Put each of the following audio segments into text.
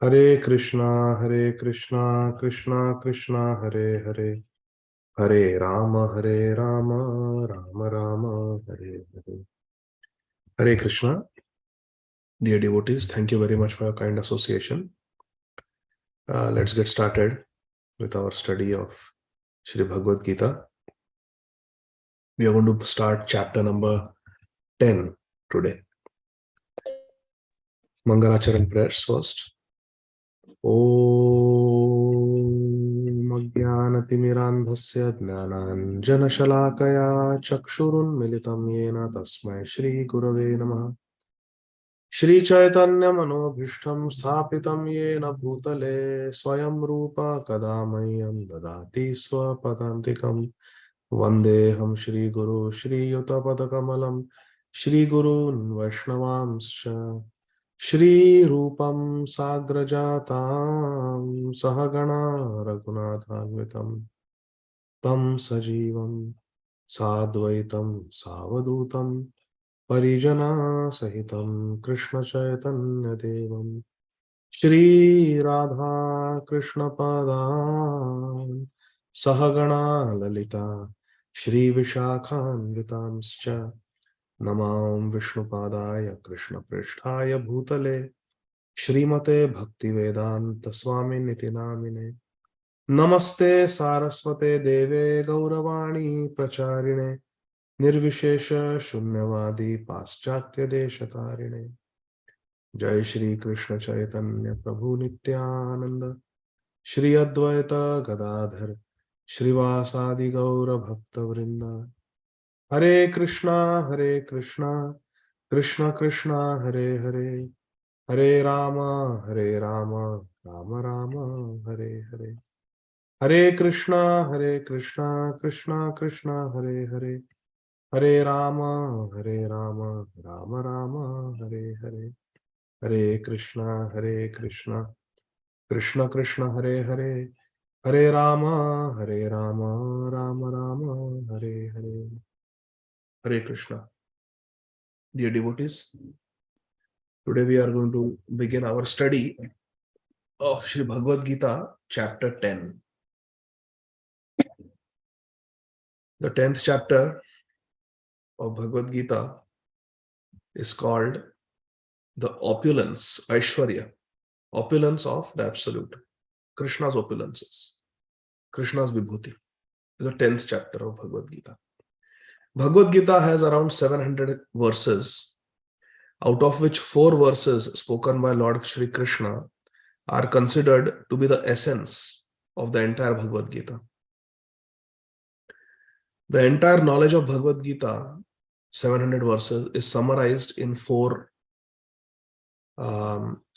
Hare Krishna, Krishna Krishna, Hare Hare, Hare Rama, Rama Rama, Hare Hare. Hare Krishna, dear devotees, thank you very much for your kind association. Let's get started with our study of Shri Bhagavad Gita. We are going to start chapter number 10 today. Mangalacharan prayers first. Om Ajnanatimmirandhasya Jnananjanashalakaya Chakshurunmilitam Yena Tasmai Shri Gurave Namaha. Shri Chaitanya Manobhishtam Sthapitam Yena Bhutale Swayam Rupa Kadamayam Dadati Swapadantikam Vandeham Shri Guru Shri Yutapadakamalam Shri Gurun Vaishnavamscha Shri Rupam Sagrajatam Sahagana Raghunathanvitam Tam Sajivam Sadvaitam Savadutam Parijana Sahitam Krishna Chaitanya Devam Shri Radha Krishna Padam Sahagana Lalita Shri Vishakhanvitamscha Namam Vishnupadaya Krishna Pristhaya Bhutale Śrīmate Bhaktivedanta Swami Niti Namine Namaste Saraswate Deve Gauravani Pracharine Nirvishesha Shunyavadi Paschatya Deshatarine Jai Shri Krishna Chaitanya Prabhu Nityananda Shri Advaita Gadādhara Śrīvāsādi Gaura Bhakta Vrinda Hare Krishna, Krishna Krishna, Hare Hare, Hare Rama, Rama Rama, Hare Hare. Hare Krishna, Krishna Krishna, Hare Hare, Hare Rama, Rama Rama, Hare Hare. Hare Krishna, Krishna Krishna, Hare Hare, Hare Rama, Rama Rama, Hare Hare. Hare Krishna. Dear devotees, today we are going to begin our study of Shri Bhagavad Gita, chapter 10. The 10th chapter of Bhagavad Gita is called the opulence, Aishwarya, opulence of the Absolute, Krishna's opulences, Krishna's Vibhuti. The 10th chapter of Bhagavad Gita. Bhagavad Gita has around 700 verses, out of which 4 verses spoken by Lord Shri Krishna are considered to be the essence of the entire Bhagavad Gita. The entire knowledge of Bhagavad Gita, 700 verses, is summarized in 4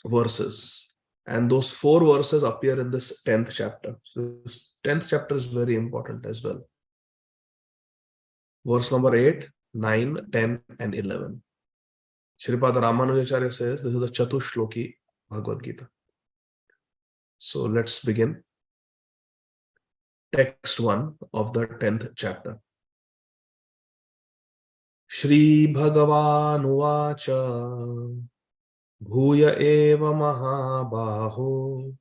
verses. And those 4 verses appear in this 10th chapter. So this 10th chapter is very important as well. Verse number 8, 9, 10, and 11. Shripad Ramanujacharya says this is the Chatushloki Bhagavad Gita. So let's begin. Text 1 of the 10th chapter. Shri Bhagavan Uvacha Bhuya eva mahabaho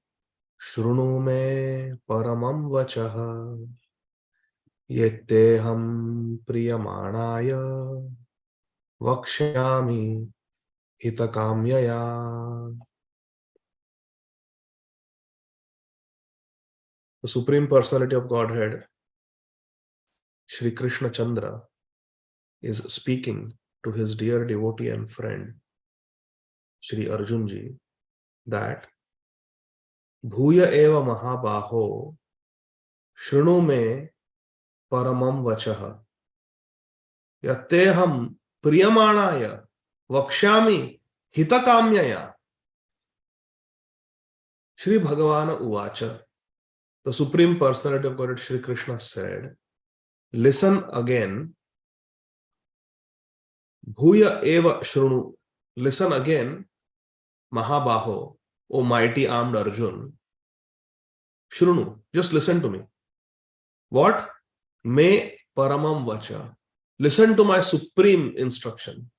Shrunu me paramam vachaha Yetteham priyamanaya Vakshyami hitakamyaya. The Supreme Personality of Godhead, Shri Krishna Chandra, is speaking to his dear devotee and friend, Shri Arjunji, that Bhuya eva mahabaho Shrunu me paramam vachaha Yatteham priyamanaya Vakshyami hitakamyaya. Shri Bhagavana Uvacha, the Supreme Personality of Godhead, Shri Krishna said, listen again. Bhuya eva shrunu. Listen again, Mahabaho, O mighty armed Arjun. Shrunu, just listen to me. What? Me paramam vacha. Listen to my supreme instruction.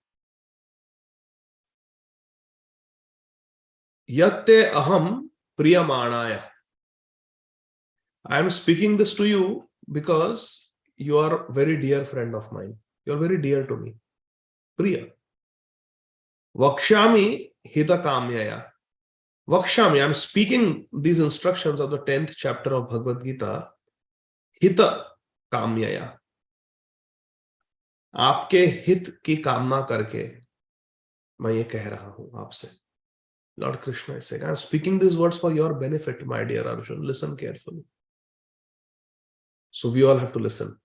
Yatte aham priyamanaya. I am speaking this to you because you are a very dear friend of mine. You are very dear to me. Priya. Vakshami hita kamyaya. Vakshami, I am speaking these instructions of the 10th chapter of Bhagavad Gita. Hita kamyaya. आपके हित की कामना करके मैं ये कह रहा हूं आपसे. Lord Krishna is saying, I am speaking these words for your benefit, my dear Arjun. Listen carefully. So we all have to listen,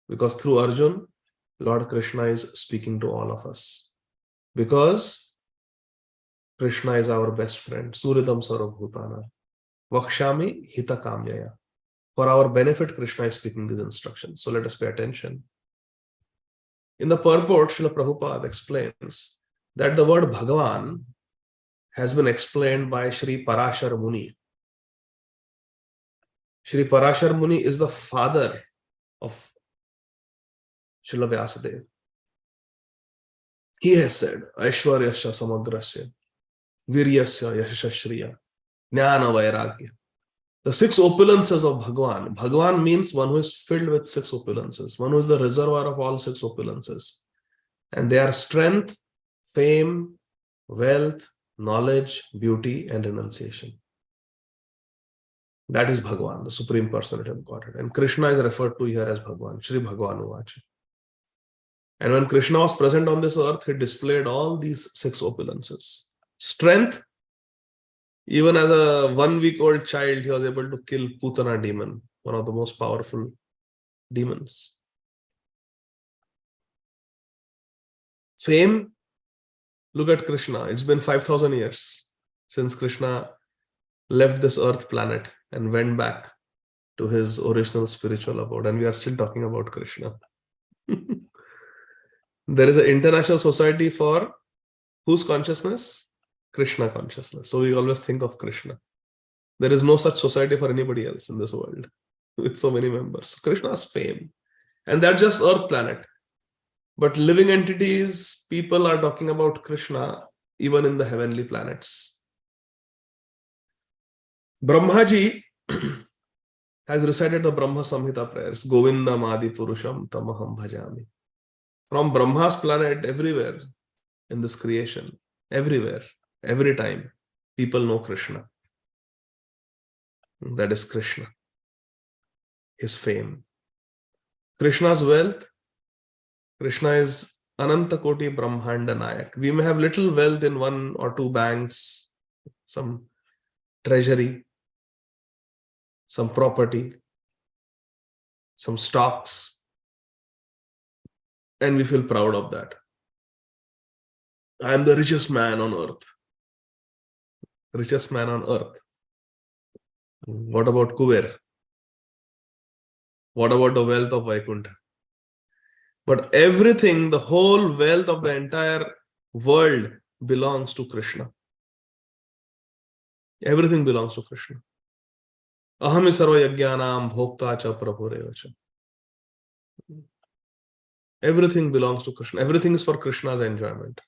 because through Arjun, Lord Krishna is speaking to all of us. Because Krishna is our best friend. Suridam Sarvabhutana. Vakshami hita kamyaya. For our benefit, Krishna is speaking these instructions. So let us pay attention. In the purport, Srila Prabhupada explains that the word Bhagavan has been explained by Sri Parashar Muni. Sri Parashar Muni is the father of Srila Vyasadeva. He has said, Aishwaryasya Samagrasya, Viryasya Yashashriya, Jnana Vairagya. The 6 opulences of Bhagavan. Bhagavan means one who is filled with 6 opulences, one who is the reservoir of all 6 opulences. And they are strength, fame, wealth, knowledge, beauty, and renunciation. That is Bhagavan, the Supreme Personality of Godhead. And Krishna is referred to here as Bhagavan, Shri Bhagavan Uvacha. And when Krishna was present on this earth, he displayed all these 6 opulences. Strength, even as a 1-week-old child, he was able to kill Putana demon, one of the most powerful demons. Fame, look at Krishna. It's been 5,000 years since Krishna left this earth planet and went back to his original spiritual abode. And we are still talking about Krishna. There is an international society for whose consciousness? Krishna consciousness. So we always think of Krishna. There is no such society for anybody else in this world with so many members. Krishna's fame. And that's just earth planet. But living entities, people are talking about Krishna even in the heavenly planets. Brahmaji has recited the Brahma Samhita prayers. Govindam Ādi Purusham Tamaham Bhajami. From Brahma's planet, everywhere in this creation, everywhere, every time, people know Krishna. That is Krishna. His fame. Krishna's wealth. Krishna is Ananta Koti Brahmanda Nayak. We may have little wealth in 1 or 2 banks, some treasury, some property, some stocks, and we feel proud of that. I am the richest man on earth. Richest man on earth. What about Kuber? What about the wealth of Vaikuntha? But everything, the whole wealth of the entire world belongs to Krishna. Everything belongs to Krishna. Ahami sarva yajnanam bhokta cha prabhurevacha. Everything belongs to Krishna. Everything is for Krishna's enjoyment.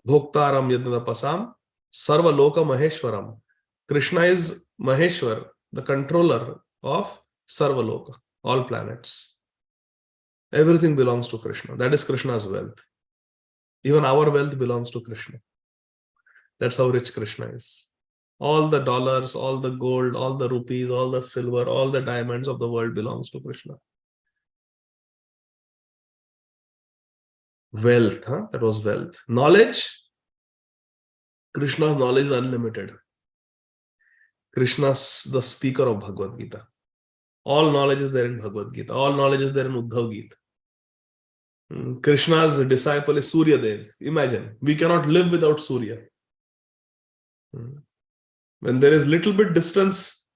Bhoktaram yadnapasam sarva loka maheshwaram. Krishna is Maheshwar, the controller of sarva loka, all planets. Everything belongs to Krishna. That is Krishna's wealth. Even our wealth belongs to Krishna. That's how rich Krishna is. All the dollars, all the gold, all the rupees, all the silver, all the diamonds of the world belongs to Krishna. Wealth, that was wealth. Knowledge, Krishna's knowledge is unlimited. Krishna's the speaker of Bhagavad Gita. All knowledge is there in Bhagavad Gita. All knowledge is there in Uddhav Gita. Krishna's disciple is Surya Dev. Imagine, we cannot live without Surya. When there is little bit distance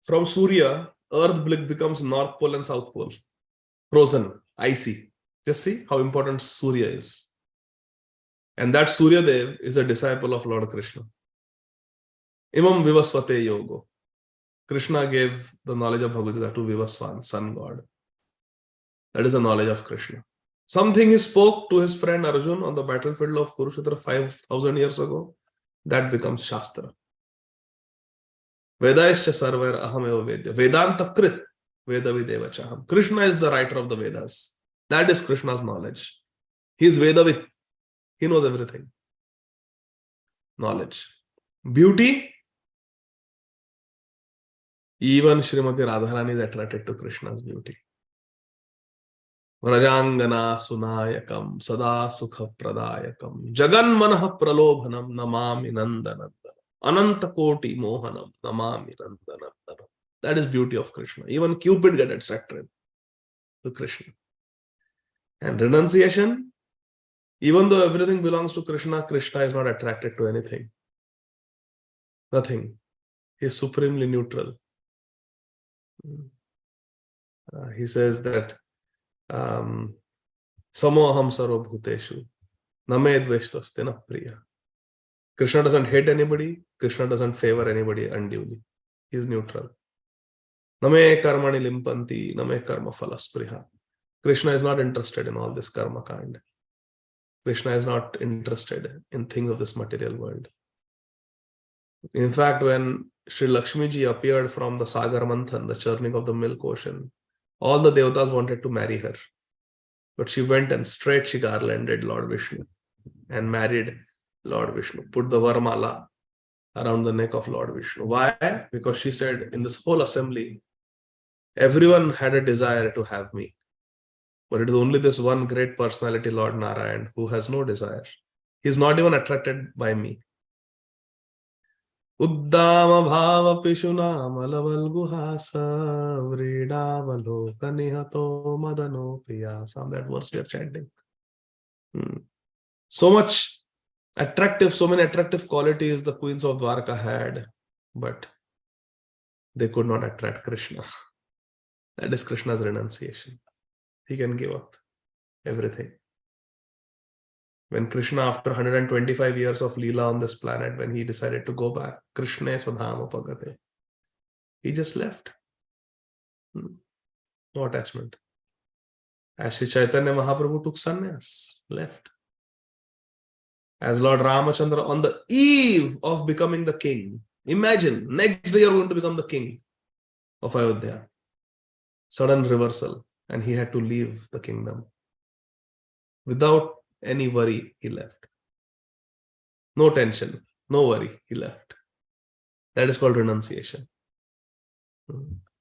from Surya, Earth becomes North Pole and South Pole. Frozen, icy. Just see how important Surya is. And that Surya Dev is a disciple of Lord Krishna. Imam Vivasvate Yogo. Krishna gave the knowledge of Bhagavad Gita to Vivasvan, sun god. That is the knowledge of Krishna. Something he spoke to his friend Arjun on the battlefield of Kurukshetra 5,000 years ago, that becomes Shastra. Vedaischa sarvar ahameva vedya. Vedanta krit veda videva chaham. Krishna is the writer of the Vedas. That is Krishna's knowledge. He is Vedavid. He knows everything. Knowledge. Beauty. Even Srimati Radharani is attracted to Krishna's beauty. Vrajangana sunayakam sada sukha pradayakam jagan manah pralobhanam namami nandanandana ananta koti mohanam namami nandanandana. That is beauty of Krishna. Even Cupid got attracted to Krishna. And renunciation, even though everything belongs to Krishna, Krishna is not attracted to anything. Nothing. He is supremely neutral. He says that Samoham sarva bhuteshu name dveshtoste na priya. Krishna doesn't hate anybody. Krishna doesn't favor anybody unduly. He is neutral. Name karmani limpanti name karma phalaspriha. Krishna is not interested in all this karma kind. Krishna is not interested in things of this material world. In fact, when Sri Lakshmi ji appeared from the Sagar Manthan, the churning of the milk ocean, all the devatas wanted to marry her. But she went and straight she garlanded Lord Vishnu and married Lord Vishnu, put the Varmala around the neck of Lord Vishnu. Why? Because she said, in this whole assembly, everyone had a desire to have me. But it is only this one great personality, Lord Narayan, who has no desire. He is not even attracted by me. Uddama bhava pishuna malaval guhasa vridavalo kanihato madano piyasam. That verse we are chanting. So much attractive, so many attractive qualities the queens of Dwarka had, but they could not attract Krishna. That is Krishna's renunciation. He can give up everything. When Krishna, after 125 years of Leela on this planet, when he decided to go back, Krishna swadhama pagate, he just left. No attachment. As Sri Chaitanya Mahaprabhu took sannyas, left. As Lord Ramachandra, on the eve of becoming the king, imagine, next day you're going to become the king of Ayodhya. Sudden reversal, and he had to leave the kingdom. Without any worry, he left. No tension, no worry, he left. That is called renunciation.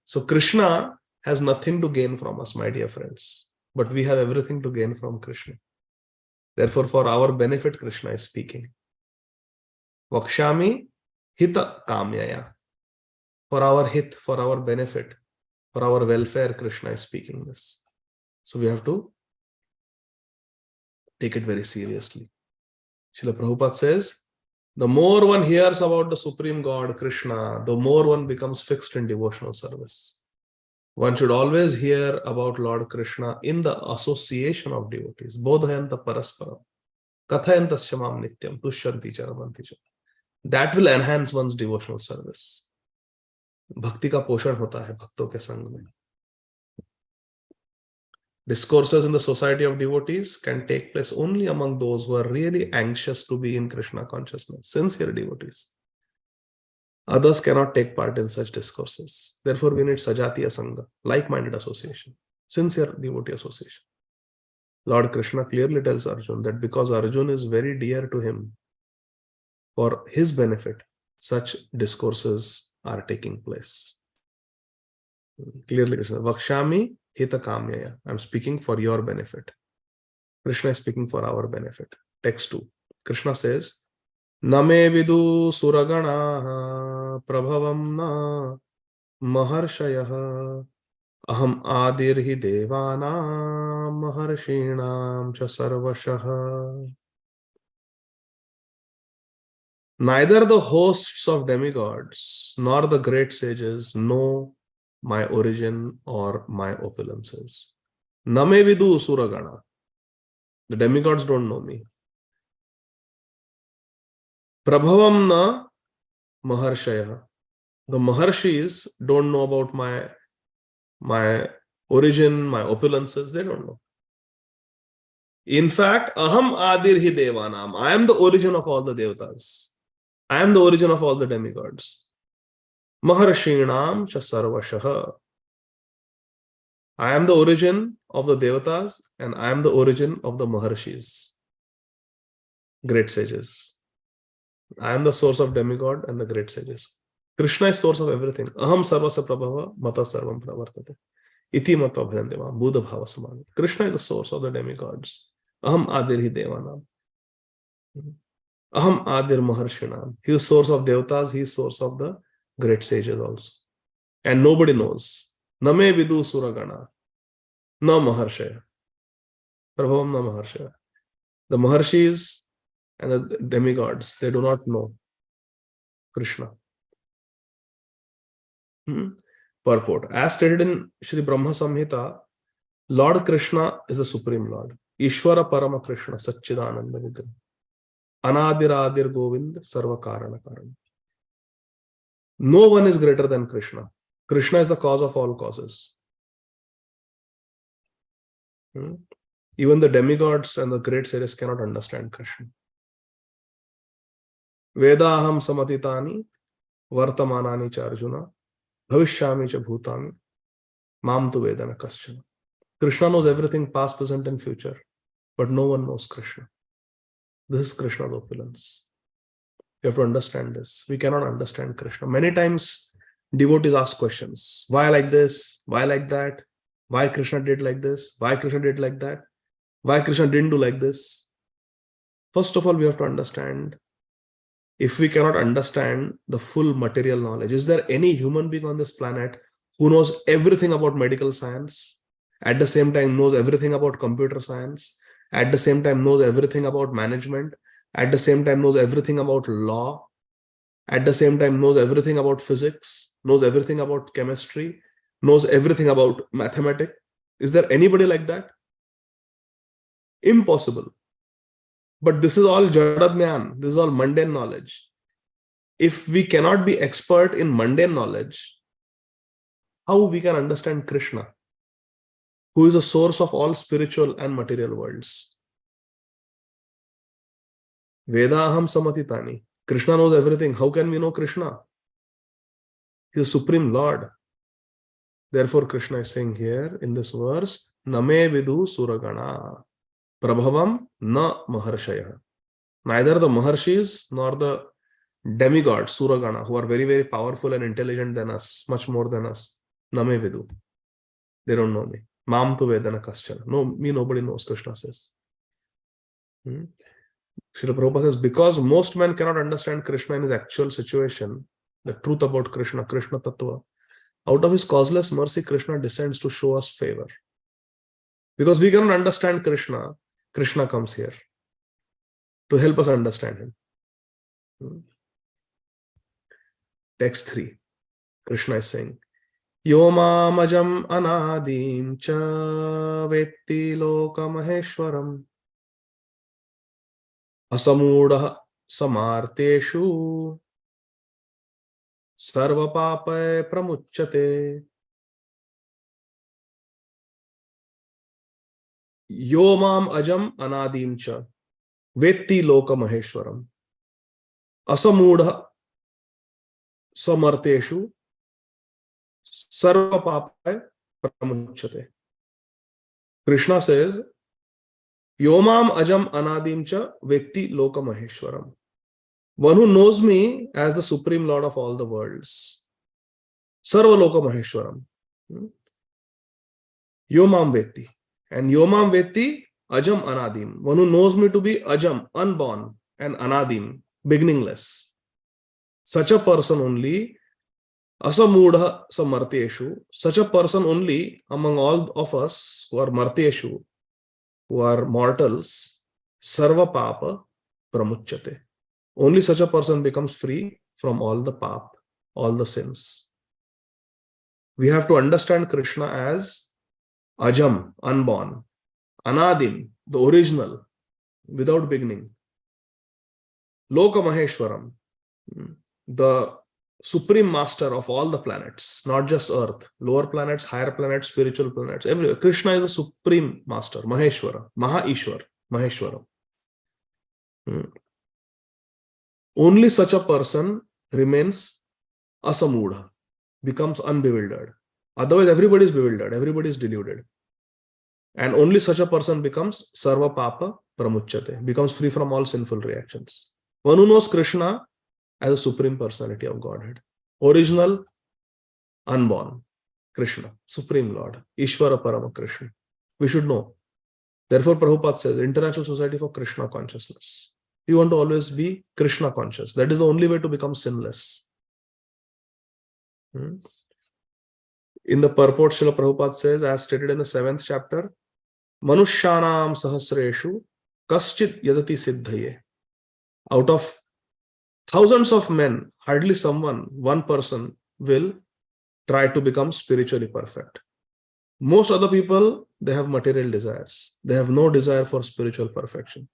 So Krishna has nothing to gain from us, my dear friends, but we have everything to gain from Krishna. Therefore, for our benefit, Krishna is speaking. Vakshami hita kamyaya. For our hit, for our benefit, for our welfare, Krishna is speaking this. So we have to take it very seriously. Srila Prabhupada says, the more one hears about the Supreme God, Krishna, the more one becomes fixed in devotional service. One should always hear about Lord Krishna in the association of devotees. Bodhayanta parasparam. Kathayantasya mam nityam. Tushyanti charamanti cha. That will enhance one's devotional service. Bhakti ka poshan hota hai bhakto ke sang mein. Discourses in the society of devotees can take place only among those who are really anxious to be in Krishna consciousness, sincere devotees. Others cannot take part in such discourses. Therefore, we need Sajatiya Sangha, like-minded association, sincere devotee association. Lord Krishna clearly tells Arjuna that because Arjuna is very dear to him, for his benefit, such discourses are taking place. Clearly, Krishna, Vakshami hita kamyaya. I'm speaking for your benefit. Krishna is speaking for our benefit. Text 2. Krishna says, Name vidu suragana prabhavam na maharshayah aham adirhi devana maharshinam cha sarvashah. Neither the hosts of demigods nor the great sages know my origin or my opulences. Name vidu suragana. The demigods don't know me. Prabhavam na maharshaya. The maharshis don't know about my origin, my opulences. They don't know. In fact, aham adir hi devanam. I am the origin of all the devatas. I am the origin of all the demigods. Maharshinam cha sarvashah. I am the origin of the devatas and I am the origin of the maharshis, great sages. I am the source of demigod and the great sages. Krishna is source of everything. Aham sarvasya prabhava mata sarvam pravartate. Iti matva bhajandeva buddha bhava samana. Krishna is the source of the demigods. Aham adir hi devanam. Aham adir maharshinam. He is source of devatas. He is source of the great sages also. And nobody knows. Name vidu suragana. Na maharshaya. Prabhavam na maharshaya. The maharshis and the demigods, they do not know Krishna. Purport. As stated in Sri Brahma Samhita, Lord Krishna is the Supreme Lord. Ishvara Parama Krishna Satchidananda Vigraha. Anadiradir Govind Sarva Karana Karana. No one is greater than Krishna. Krishna is the cause of all causes. Even the demigods and the great sages cannot understand Krishna. Vedaham samatitani vartamanani cha Arjuna bhavishyami cha bhutami mam tu vedana kaschana. Krishna knows everything past, present and future, but no one knows Krishna. This is Krishna's opulence. You have to understand this. We cannot understand Krishna. Many times devotees ask questions. Why like this? Why like that? Why Krishna did like this? Why Krishna did like that? Why Krishna didn't do like this? First of all, we have to understand, if we cannot understand the full material knowledge, is there any human being on this planet who knows everything about medical science, at the same time knows everything about computer science, at the same time knows everything about management, at the same time knows everything about law, at the same time knows everything about physics, knows everything about chemistry, knows everything about mathematics? Is there anybody like that? Impossible. But this is all Jadadnyan. This is all mundane knowledge. If we cannot be expert in mundane knowledge, how we can understand Krishna, who is the source of all spiritual and material worlds? Vedaham samatitani. Krishna knows everything. How can we know Krishna? He is the Supreme Lord. Therefore, Krishna is saying here in this verse, Name vidu suragana. Prabhavam na maharshaya. Neither the maharshis nor the demigods, suragana, who are very, very powerful and intelligent than us, much more than us, Name vidu. They don't know me. Mam tu vedana kaschana. No, me nobody knows, Krishna says. Srila Prabhupada says, because most men cannot understand Krishna in his actual situation, the truth about Krishna, Krishna Tattva, out of his causeless mercy, Krishna descends to show us favor. Because we cannot understand Krishna, Krishna comes here to help us understand him. Text 3. Krishna is saying, Yomamajam anadim cha vetti lokamaheshwaram asamudha samarteshu sarva papae pramuchyate. Yomam ajam anadim cha vetti lokamaheshwaram asamudha samarteshu sarva papae pramuchyate. Krishna says, Yomam ajam anadim cha vetti lokamaheshwaram. One who knows me as the Supreme Lord of all the worlds. Sarva lokamaheshwaram. Yomam vetti. And Yomam vetti ajam anadim. One who knows me to be ajam, unborn, and anadim, beginningless. Such a person only, asamudha samartyeshu, such a person only among all of us who are martyeshu, who are mortals, sarva papa pramuchyate. Only such a person becomes free from all the pap, all the sins. We have to understand Krishna as ajam, unborn, anadim, the original, without beginning, Loka Maheshwaram, the supreme master of all the planets, not just earth, lower planets, higher planets, spiritual planets, everywhere. Krishna is a supreme master, Maheshwara, Maha Ishwar. Maheshwaram. Only such a person remains asamudha, becomes unbewildered. Otherwise, everybody is bewildered, everybody is deluded. And only such a person becomes sarva papa pramuchyate, becomes free from all sinful reactions. One who knows Krishna as a supreme personality of Godhead, original, unborn Krishna, Supreme Lord, Ishvara Parama Krishna. We should know. Therefore, Prabhupada says, International Society for Krishna Consciousness. You want to always be Krishna conscious. That is the only way to become sinless. In the purport, Srila Prabhupada says, as stated in the 7th chapter, Manushyanam sahasreshu kaschit yadati siddhaye. Out of thousands of men, hardly one person will try to become spiritually perfect. Most other people, they have material desires. They have no desire for spiritual perfection.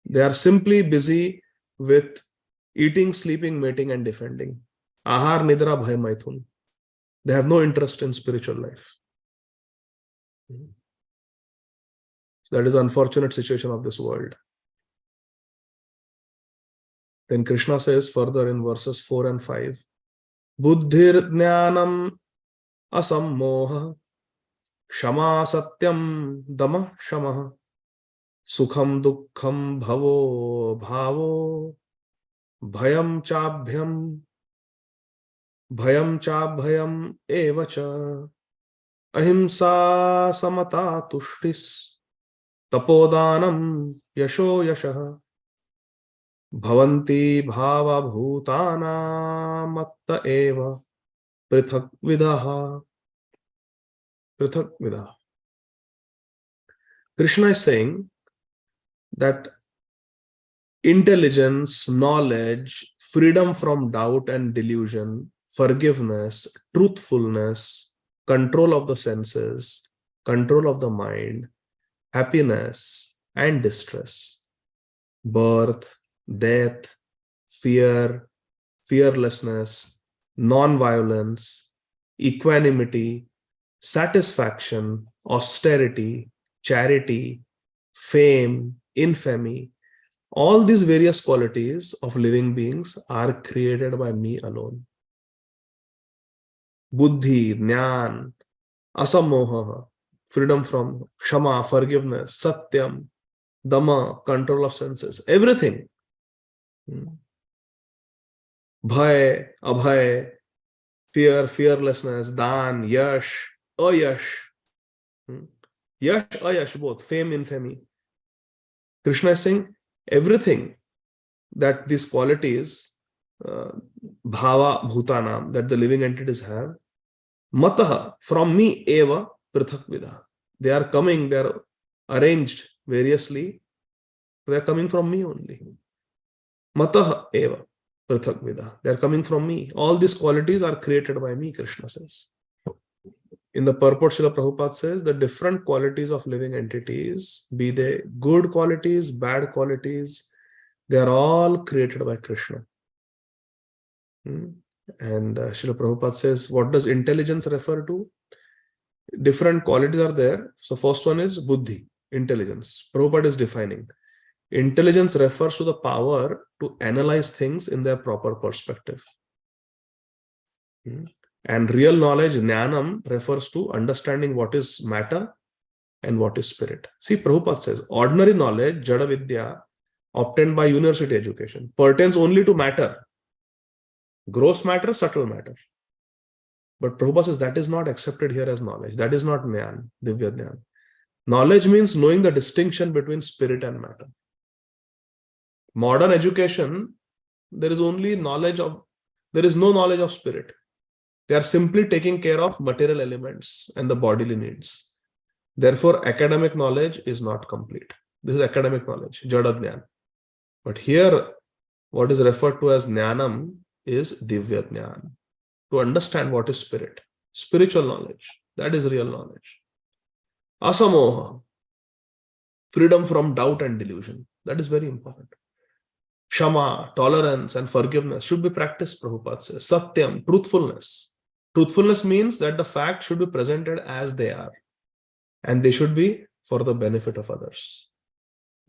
They are simply busy with eating, sleeping, mating, and defending. Ahar, nidra, bhay, maithun. They have no interest in spiritual life. That is the unfortunate situation of this world. Then Krishna says further in verses 4 and 5, Buddhir jnanam asammoha shama satyam dama shamaha sukham dukkham bhavo bhavo bhayam chabhyam evacha ahimsa samata tushtis tapodanam yasho yashaha bhavanti bhava bhutana matta eva prithak vidaha. Krishna is saying that intelligence, knowledge, freedom from doubt and delusion, forgiveness, truthfulness, control of the senses, control of the mind, happiness and distress, birth, death, fear, fearlessness, non-violence, equanimity, satisfaction, austerity, charity, fame, infamy, all these various qualities of living beings are created by me alone. Buddhi, jnana, asammoha, freedom from kshama, forgiveness, satyam, dama, control of senses, everything. Bhay, abhay, fear, fearlessness, dan, yash, ayash. Yash, ayash, both, fame, infamy. Krishna is saying everything that these qualities, bhava, bhutanam, that the living entities have, mataha, from me, eva, prithak vidha. They are coming, they are arranged variously. They are coming from me only. Mataha eva, prithak vidha. They are coming from me. All these qualities are created by me, Krishna says. In the purport, Srila Prabhupada says the different qualities of living entities, be they good qualities, bad qualities, they are all created by Krishna. And Srila Prabhupada says, what does intelligence refer to? Different qualities are there. So first one is buddhi, intelligence. Prabhupada is defining. Intelligence refers to the power to analyze things in their proper perspective. And real knowledge, jnanam, refers to understanding what is matter and what is spirit. See, Prabhupada says, ordinary knowledge, jada vidya, obtained by university education, pertains only to matter. Gross matter, subtle matter. But Prabhupada says that is not accepted here as knowledge. That is not jnana, divya jnana. Knowledge means knowing the distinction between spirit and matter. Modern education, there is no knowledge of spirit. They are simply taking care of material elements and the bodily needs. Therefore, academic knowledge is not complete. This is academic knowledge, jada jnana. But here, what is referred to as jnanam is divya jnana. To understand what is spirit, spiritual knowledge, that is real knowledge. Asamoha, freedom from doubt and delusion, that is very important. Shama, tolerance and forgiveness should be practiced, Prabhupada says. Satyam, truthfulness. Truthfulness means that the facts should be presented as they are, and they should be for the benefit of others.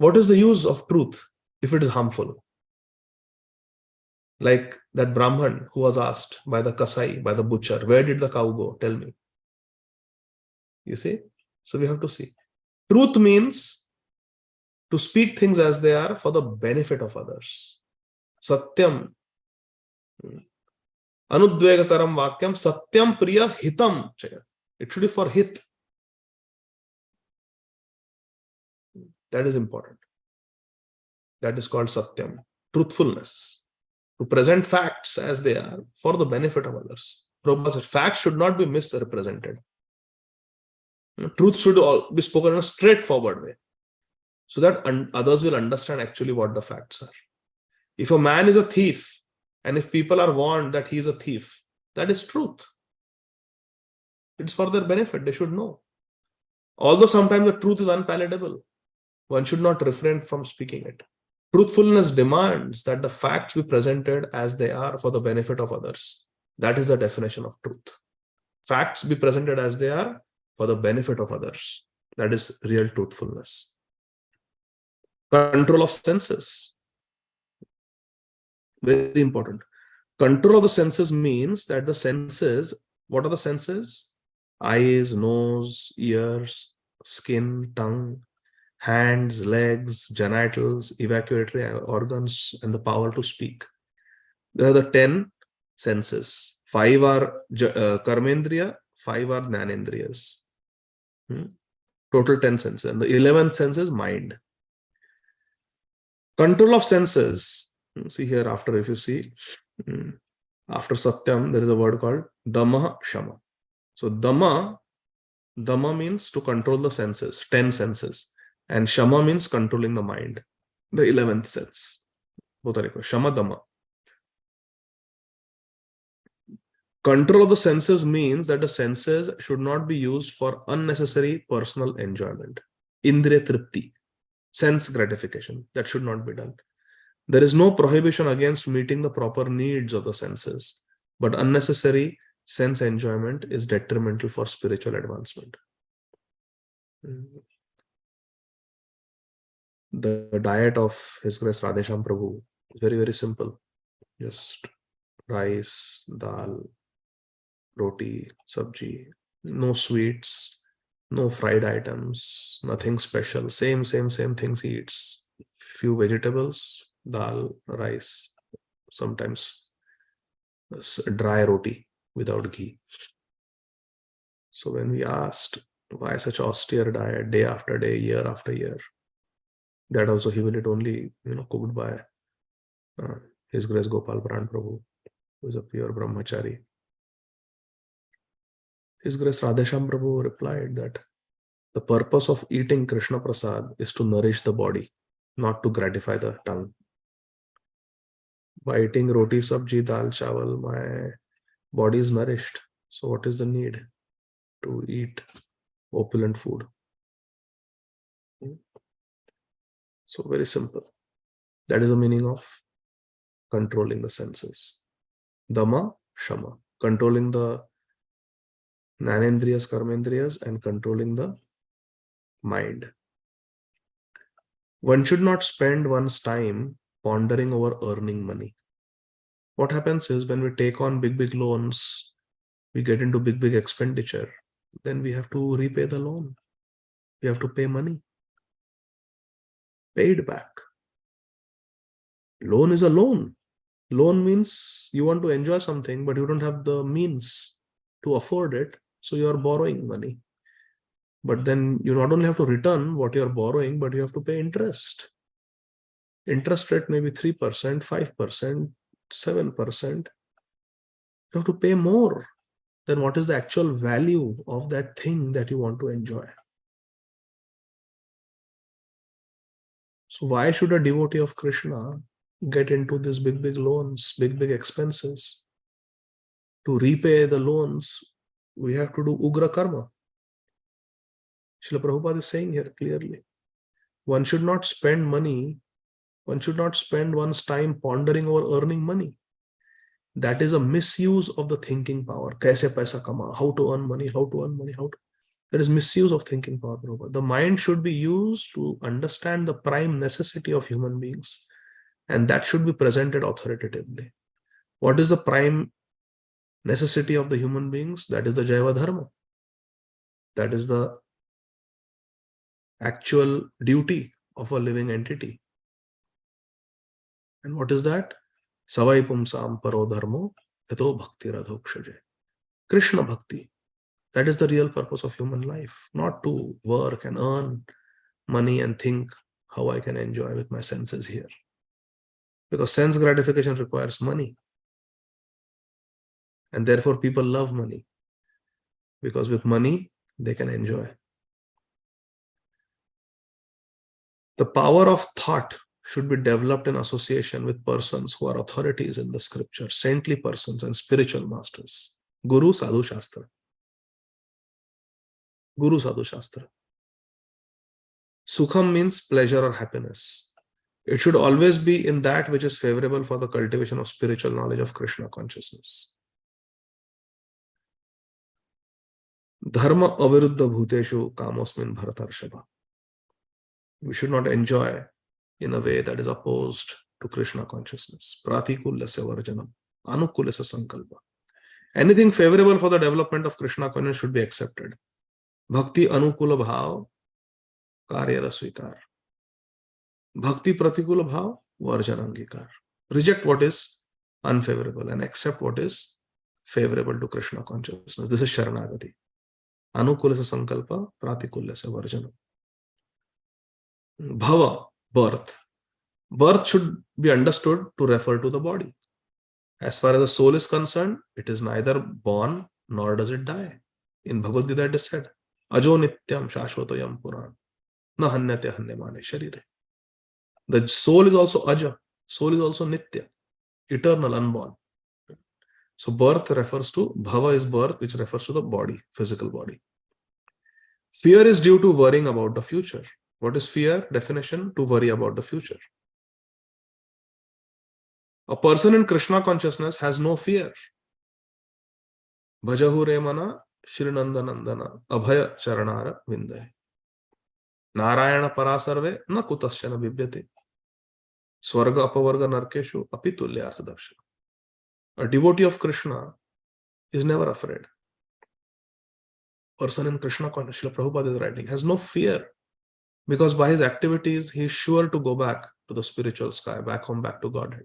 What is the use of truth if it is harmful? Like that Brahman who was asked by the Kasai, by the butcher, where did the cow go? Tell me. You see? So we have to see. Truth means to speak things as they are for the benefit of others. Satyam. Anudvegakaram vakyam satyam priya hitam chaya. It should be for hit. That is important. That is called satyam. Truthfulness. To present facts as they are for the benefit of others. Prabhupada said, facts should not be misrepresented. Truth should be spoken in a straightforward way, so that others will understand actually what the facts are. If a man is a thief, and if people are warned that he is a thief, that is truth. It's for their benefit, they should know. Although sometimes the truth is unpalatable, one should not refrain from speaking it. Truthfulness demands that the facts be presented as they are for the benefit of others. That is the definition of truth. Facts be presented as they are for the benefit of others. That is real truthfulness. Control of senses. Very important. Control of the senses means that the senses, what are the senses? Eyes, nose, ears, skin, tongue, hands, legs, genitals, evacuatory organs, and the power to speak. There are the 10 senses. 5 are karmendriya, 5 are jnanendriyas. Total 10 senses. And the 11th sense is mind. Control of senses. See here, after, if you see, after Satyam, there is a word called Dhamma Shama. So Dhamma means to control the senses, 10 senses. And Shama means controlling the mind, the 11th sense. Both are equal. Shama, Dhamma. Control of the senses means that the senses should not be used for unnecessary personal enjoyment. Indriya tripti, sense gratification, that should not be done. There is no prohibition against meeting the proper needs of the senses, but unnecessary sense enjoyment is detrimental for spiritual advancement. The diet of His Grace Radhesham Prabhu is very, very simple. Just rice, dal, roti, sabji, no sweets, no fried items, nothing special. Same things he eats. Few vegetables, dal, rice, sometimes dry roti without ghee. So when we asked why such austere diet, day after day, year after year, that also he will eat only, cooked by His Grace Gopal Pran Prabhu, who is a pure brahmachari. His Grace Radhesham Prabhu replied that the purpose of eating Krishna Prasad is to nourish the body, not to gratify the tongue. By eating roti, sabji, dal, chawal, my body is nourished. So what is the need to eat opulent food? So very simple. That is the meaning of controlling the senses. Dhamma, Shama. Controlling the jnanendriyas, karmendriyas, and controlling the mind. One should not spend one's time pondering over earning money. What happens is when we take on big loans, we get into big expenditure. Then we have to repay the loan. We have to pay money. Paid back. Loan is a loan. Loan means you want to enjoy something, but you don't have the means to afford it. So you are borrowing money. But then you not only have to return what you are borrowing, but you have to pay interest. Interest rate may be 3%, 5%, 7%. You have to pay more than what is the actual value of that thing that you want to enjoy. So why should a devotee of Krishna get into these big loans, big expenses? To repay the loans, we have to do Ugra Karma. Srila Prabhupada is saying here clearly, one should not spend money, one should not spend one's time pondering over earning money. That is a misuse of the thinking power. Kaise paisa kama, how to earn money, how to earn money, how to... There is misuse of thinking power, Prabhupada. The mind should be used to understand the prime necessity of human beings, and that should be presented authoritatively. What is the prime necessity of the human beings? That is the Jaiva Dharma. That is the actual duty of a living entity. And what is that? Savai pumsam paro dharmo yato bhakti radhokshaje. Krishna bhakti. That is the real purpose of human life, not to work and earn money and think how I can enjoy with my senses here. Because sense gratification requires money. And therefore people love money. Because with money, they can enjoy. The power of thought should be developed in association with persons who are authorities in the scripture, saintly persons and spiritual masters. Guru Sadhu Shastra. Guru Sadhu Shastra. Sukham means pleasure or happiness. It should always be in that which is favorable for the cultivation of spiritual knowledge of Krishna consciousness. Dharma aviruddha bhuteshu kamosmin bharatarshava. We should not enjoy in a way that is opposed to Krishna consciousness. Pratikulyasya varjanam, anukulyasya sankalpa. Anything favorable for the development of Krishna consciousness should be accepted. Bhakti anukula bhav, karya rasvikar. Bhakti pratikula bhav, varjanangikar. Reject what is unfavorable and accept what is favorable to Krishna consciousness. This is Sharanagati. Anukulyasya sankalpa, pratikulyasya varjanam. Bhava, birth. Birth should be understood to refer to the body. As far as the soul is concerned, it is neither born nor does it die. In Bhagavad Gītā it is said, Ajo nityam shashvatayam puran, na hanyate hanyamane sharire. The soul is also aja. Soul is also nitya, eternal, unborn. So birth refers to, bhava is birth, which refers to the body, physical body. Fear is due to worrying about the future. What is fear? Definition: to worry about the future. A person in Krishna consciousness has no fear. Bhajahu re mana Śrīnandanandana abhaya charanara vindaye. Narayana parasarve na kutasyana bibyate. Swarga apavarga narkeshu apitulyartha darshana. A devotee of Krishna is never afraid. Person in Krishna consciousness, Srila Prabhupada is writing, has no fear. Because by his activities, he is sure to go back to the spiritual sky, back home, back to Godhead.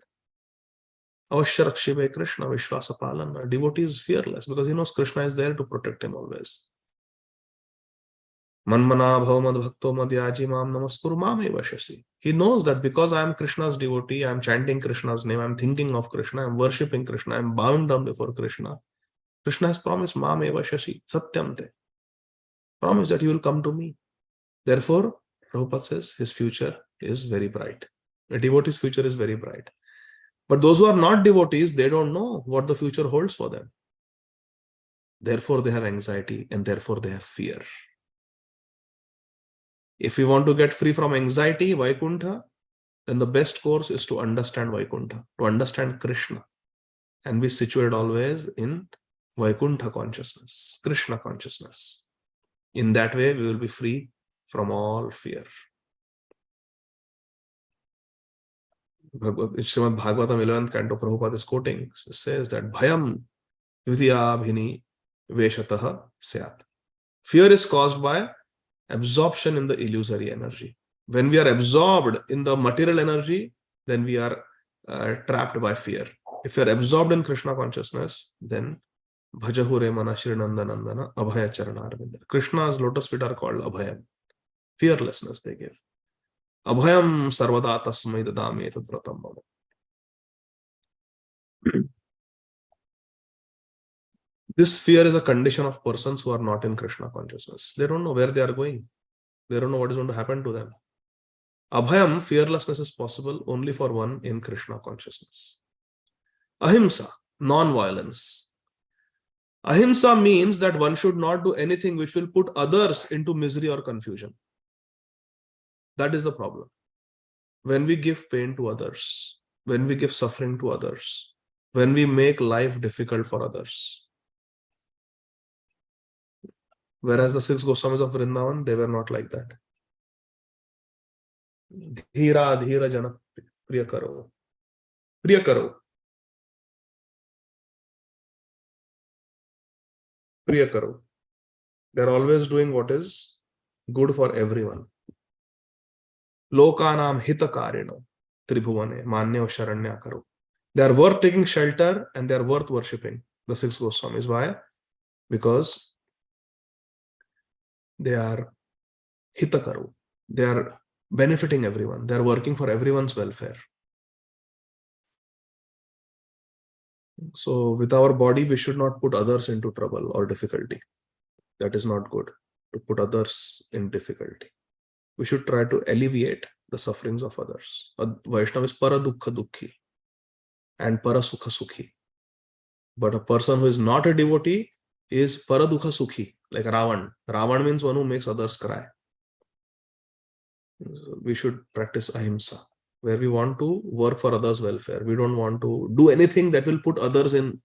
Avashya Rakshive Krishna Vishwasa Palana. Devotee is fearless because he knows Krishna is there to protect him always. Manmana bhavamad bhakto madhyaji mam namaskuru mame vashasi. He knows that because I am Krishna's devotee, I am chanting Krishna's name, I am thinking of Krishna, I am worshipping Krishna, I am bound down before Krishna. Krishna has promised mame vashasi, satyamte. Promise that you will come to me. Therefore, Prabhupada says his future is very bright. A devotee's future is very bright. But those who are not devotees, they don't know what the future holds for them. Therefore, they have anxiety and therefore they have fear. If we want to get free from anxiety, Vaikuntha, then the best course is to understand Vaikuntha, to understand Krishna, and be situated always in Vaikuntha consciousness, Krishna consciousness. In that way, we will be free from all fear. Śrīmad Bhagavatam 11th canto, Prabhupada is quoting, says that Bhayam Vidyabhini Veshataha Syat. Fear is caused by absorption in the illusory energy. When we are absorbed in the material energy, then we are trapped by fear. If we are absorbed in Krishna consciousness, then Bhajahure mana Śrīnandanandana Abhaya Charanarvinda. Krishna's lotus feet are called Abhayam. Fearlessness they give. Abhayam sarvada tasmai dadami etat vratam mama. This fear is a condition of persons who are not in Krishna consciousness. They don't know where they are going. They don't know what is going to happen to them. Abhayam, fearlessness, is possible only for one in Krishna consciousness. Ahimsa, non-violence. Ahimsa means that one should not do anything which will put others into misery or confusion. That is the problem. When we give pain to others, when we give suffering to others, when we make life difficult for others, Whereas the six Goswamis of Vrindavan, they were not like that. Dhira dhira jana priya karo. Priya karo. Priya karo. They're always doing what is good for everyone. Lokanam hitakarino tribhuvane manyo sharanya karo. They are worth taking shelter and they are worth worshipping. The six Goswamis. Why? Because they are hitakaru. They are benefiting everyone. They are working for everyone's welfare. So with our body, we should not put others into trouble or difficulty. That is not good, to put others in difficulty. We should try to alleviate the sufferings of others. A Vaishnava is para dukkha dukhi and para sukha sukhi. But a person who is not a devotee is para dukkha sukhi, like Ravan. Ravan means one who makes others cry. So we should practice ahimsa, where we want to work for others' welfare. We don't want to do anything that will put others in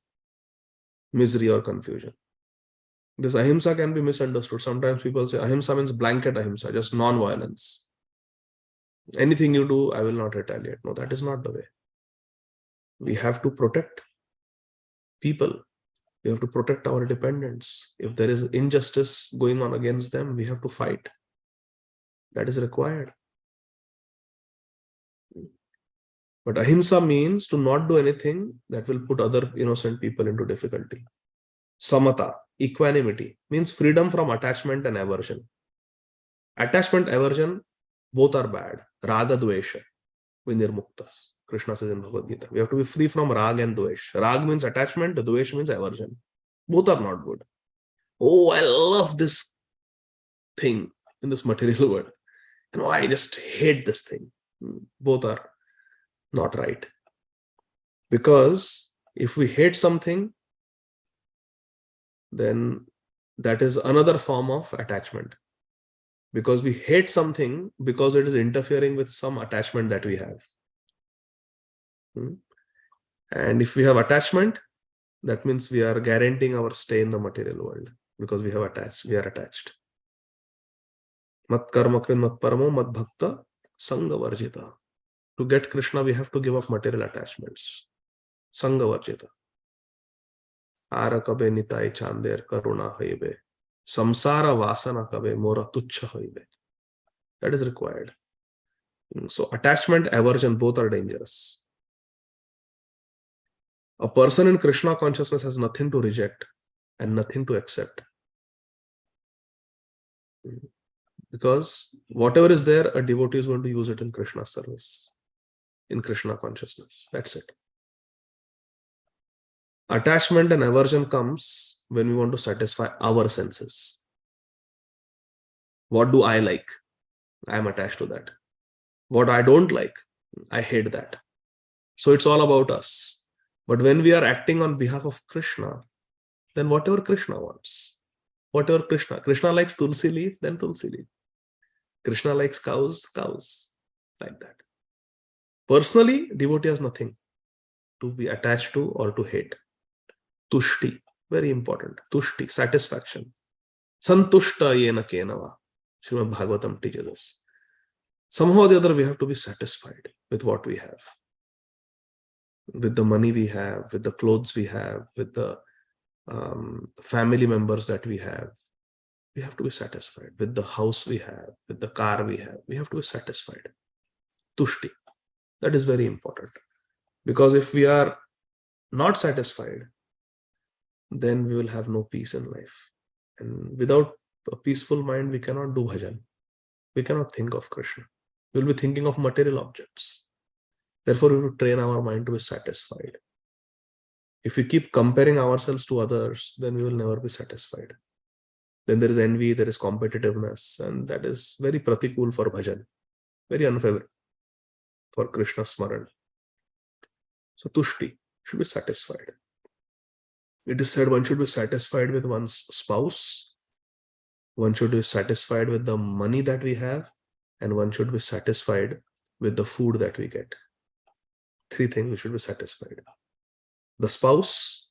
misery or confusion. This ahimsa can be misunderstood. Sometimes people say ahimsa means blanket ahimsa, just non-violence. Anything you do, I will not retaliate. No, that is not the way. We have to protect people. We have to protect our dependents. If there is injustice going on against them, we have to fight. That is required. But ahimsa means to not do anything that will put other innocent people into difficulty. Samata, equanimity, means freedom from attachment and aversion. Attachment, aversion, both are bad. Raga, dvesha, vinirmuktas. Krishna says in Bhagavad Gītā. We have to be free from rag and dvesh. Rag means attachment, dvesh means aversion. Both are not good. Oh, I love this thing in this material world. I just hate this thing. Both are not right. Because if we hate something, then that is another form of attachment. Because we hate something because it is interfering with some attachment that we have. And if we have attachment, that means we are guaranteeing our stay in the material world because we are attached. Mat karma krin mat paramo mat bhakta sangha varjita. To get Krishna, we have to give up material attachments. Sangha varjita. Ara kabe nitai chander karuna haibe. Samsara vasana kabe mora tuchha haibe. That is required. So attachment, aversion, both are dangerous. A person in Krishna consciousness has nothing to reject and nothing to accept. Because whatever is there, a devotee is going to use it in Krishna service, in Krishna consciousness. That's it. Attachment and aversion comes when we want to satisfy our senses. What do I like? I am attached to that. What I don't like, I hate that. So it's all about us. But when we are acting on behalf of Krishna, then whatever Krishna wants, whatever Krishna likes tulsi leaf, then tulsi leaf. Krishna likes cows, like that. Personally, devotee has nothing to be attached to or to hate. Tushti, very important. Tushti, satisfaction. Santushta yena kenava. Śrīmad Bhagavatam teaches us. Somehow or the other, we have to be satisfied with what we have. With the money we have, with the clothes we have, with the family members that we have to be satisfied. With the house we have, with the car we have to be satisfied. Tushti. That is very important. Because if we are not satisfied, then we will have no peace in life. And without a peaceful mind, we cannot do bhajan. We cannot think of Krishna. We will be thinking of material objects. Therefore, we will train our mind to be satisfied. If we keep comparing ourselves to others, then we will never be satisfied. Then there is envy, there is competitiveness, and that is very pratikul for bhajan, very unfavorable for Krishna smaran. So tushti, should be satisfied. It is said one should be satisfied with one's spouse, one should be satisfied with the money that we have, and one should be satisfied with the food that we get. Three things we should be satisfied. The spouse,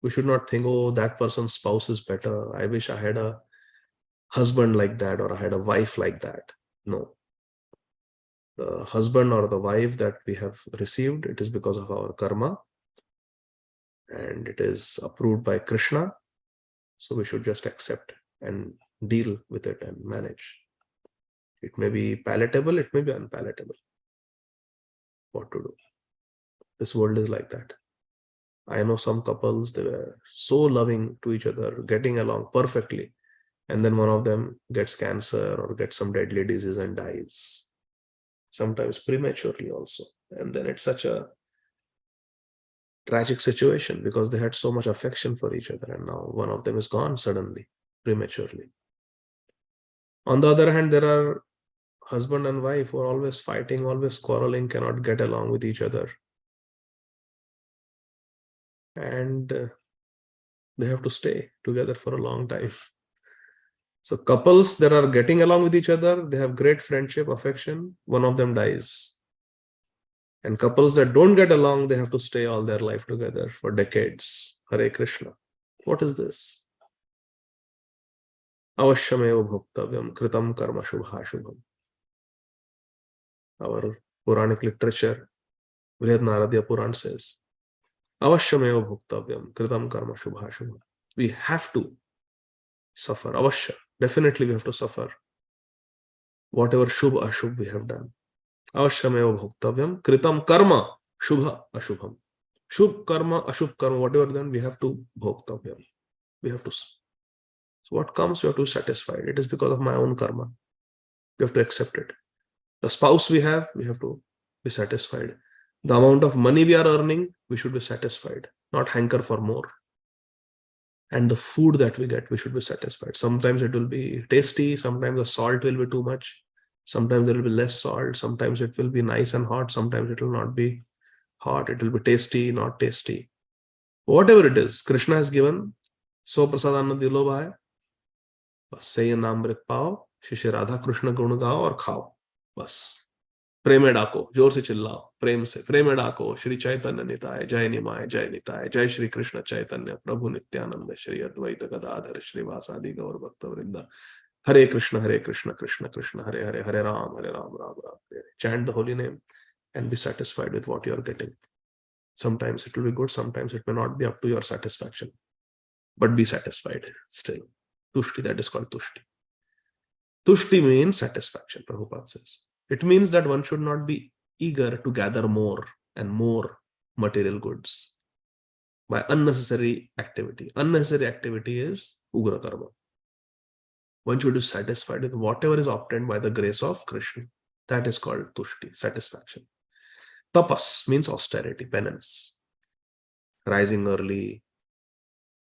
We should not think, oh, that person's spouse is better. I wish I had a husband like that, or I had a wife like that. No. The husband or the wife that we have received, it is because of our karma, and it is approved by Krishna. So we should just accept and deal with it and manage. It may be palatable, it may be unpalatable. What to do? This world is like that. I know some couples, they were so loving to each other, getting along perfectly, and then one of them gets cancer or gets some deadly disease and dies, sometimes prematurely also. And then it's such a tragic situation because they had so much affection for each other, and now one of them is gone suddenly, prematurely. On the other hand, there are husband and wife who are always fighting, always quarreling, cannot get along with each other. And they have to stay together for a long time. So couples that are getting along with each other, they have great friendship, affection, one of them dies. And couples that don't get along, they have to stay all their life together for decades. Hare Krishna. What is this? Avashyameva bhoktavyam kritam karma shubhashubham. Our Puranic literature, Vrihad Naradya Puran says, Avashyameva bhoktavyam kritam karma shubhashubham. We have to suffer. Avashya. Definitely we have to suffer. Whatever shubh ashubh we have done. Avashyameva bhoktavyam kritam karma shubha ashubham. Shubh karma, ashubh karma, whatever done, we have to bhoktavyam. We have to. So what comes, you have to be satisfied. It is because of my own karma. You have to accept it. The spouse we have to be satisfied. The amount of money we are earning, we should be satisfied, not hanker for more. And the food that we get, we should be satisfied. Sometimes it will be tasty, sometimes the salt will be too much, sometimes there will be less salt, sometimes it will be nice and hot, sometimes it will not be hot, it will be tasty, not tasty. Whatever it is, Krishna has given, so prasadanand dilo bhai, बस से ये नामृत पाओ, शिष्य राधा कृष्ण गुण गाओ और खाओ, बस प्रेम में डाको, जोर से चिल्लाओ, प्रेम से प्रेम में डाको, श्री चैतन्य निताय जय निमाय जय निताय, जय श्री कृष्ण चैतन्य प्रभु नित्यानंद श्री अद्वैत गदाधर श्रीवासादि गौर भक्त वृंदा, हरे कृष्ण कृष्ण कृष्ण हरे हरे, हरे Ram Ram Ram Hare Hare. Chant the holy name and be satisfied with what you are getting. Sometimes it will be good, sometimes it may not be up to your satisfaction, but be satisfied still. Tushti, that is called tushti. Tushti means satisfaction, Prabhupada says. It means that one should not be eager to gather more and more material goods by unnecessary activity. Unnecessary activity is ugra karma. One should be satisfied with whatever is obtained by the grace of Krishna. That is called tushti, satisfaction. Tapas means austerity, penance. Rising early,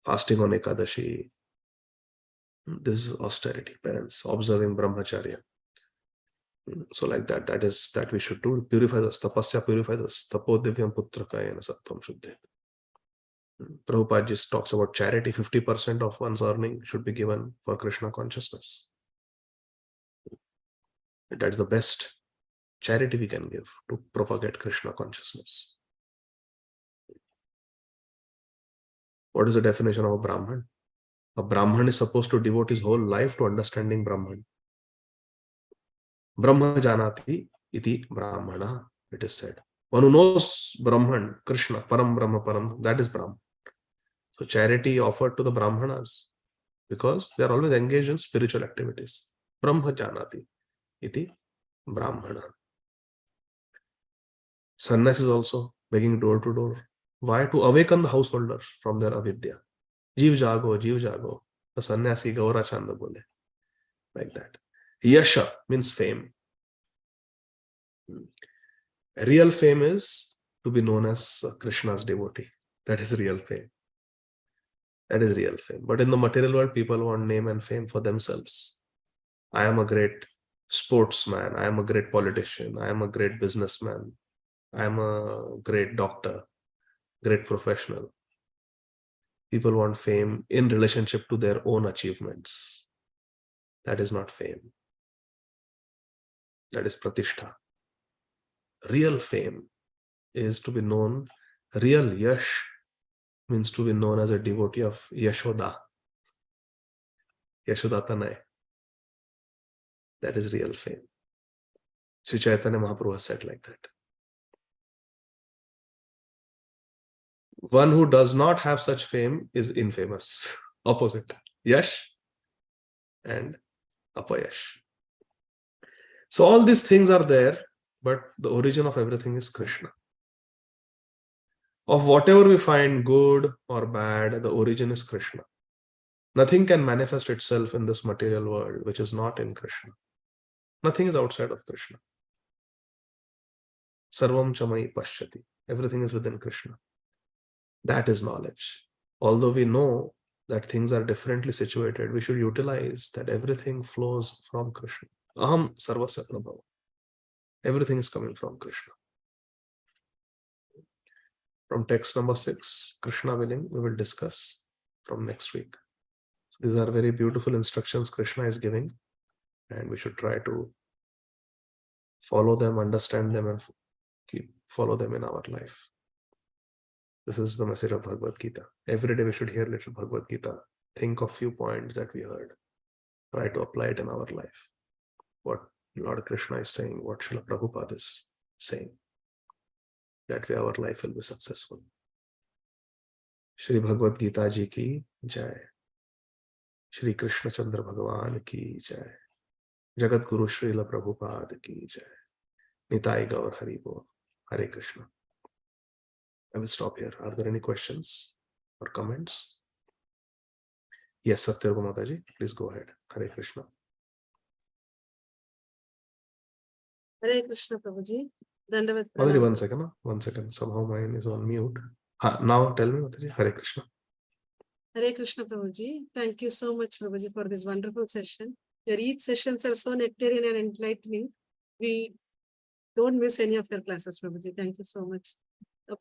fasting on Ekadashi. This is austerity, penance, observing brahmacharya. So like that we should do. Purifies us. Tapasya purifies us. Tapo divyam putrakayana sattvam shuddhe. Prabhupada just talks about charity. 50% of one's earning should be given for Krishna consciousness. That is the best charity we can give to propagate Krishna consciousness. What is the definition of a Brahman? A Brahman is supposed to devote his whole life to understanding Brahman. Brahma janati iti Brahmana, it is said. One who knows Brahman, Krishna, Param Brahma Param, that is Brahman. So charity offered to the Brahmanas because they are always engaged in spiritual activities. Brahma janati iti Brahmana. Sannyas is also begging door to door. Why? To awaken the householders from their avidya. Jeev jago, jeev jago. The sannyasi Gaura Chanda bole. Like that. Yasha means fame. Real fame is to be known as Krishna's devotee. That is real fame. That is real fame. But in the material world, people want name and fame for themselves. I am a great sportsman. I am a great politician. I am a great businessman. I am a great doctor, great professional. People want fame in relationship to their own achievements. That is not fame. That is pratishtha. Real fame is to be known. Real yash means to be known as a devotee of Yashoda. Yashoda Tanai. That is real fame. Sri Chaitanya Mahaprabhu has said like that. One who does not have such fame is infamous. Opposite. Yash and Apayash. So all these things are there, but the origin of everything is Krishna. Of whatever we find good or bad, the origin is Krishna. Nothing can manifest itself in this material world which is not in Krishna. Nothing is outside of Krishna. Sarvam chamai pashyati. Everything is within Krishna. That is knowledge. Although we know that things are differently situated, we should utilize that everything flows from Krishna. Aham sarvasya prabhava. Everything is coming from Krishna. From text number 6, Krishna willing, we will discuss from next week. So these are very beautiful instructions Krishna is giving, and we should try to follow them, understand them, and follow them in our life. This is the message of Bhagavad Gita. Every day we should hear little Bhagavad Gita. Think of few points that we heard. Try to apply it in our life. What Lord Krishna is saying, what Srila Prabhupada is saying. That way our life will be successful. Shri Bhagavad Gita ji ki jai. Shri Krishna Chandra Bhagavan ki jai. Jagat Guru Srila Prabhupada ki jai. Nitai Gaur Hari Bol. Hare Krishna. I will stop here. Are there any questions or comments? Yes, Satyarga Mataji, please go ahead. Hare Krishna. Hare Krishna Prabhuji. Dandavat Mataji, pranam. 1 second. Somehow mine is on mute. Now tell me, Mataji. Hare Krishna. Hare Krishna Prabhuji. Thank you so much, Prabhuji, for this wonderful session. Your each sessions are so nectarian and enlightening. We don't miss any of your classes, Prabhuji. Thank you so much.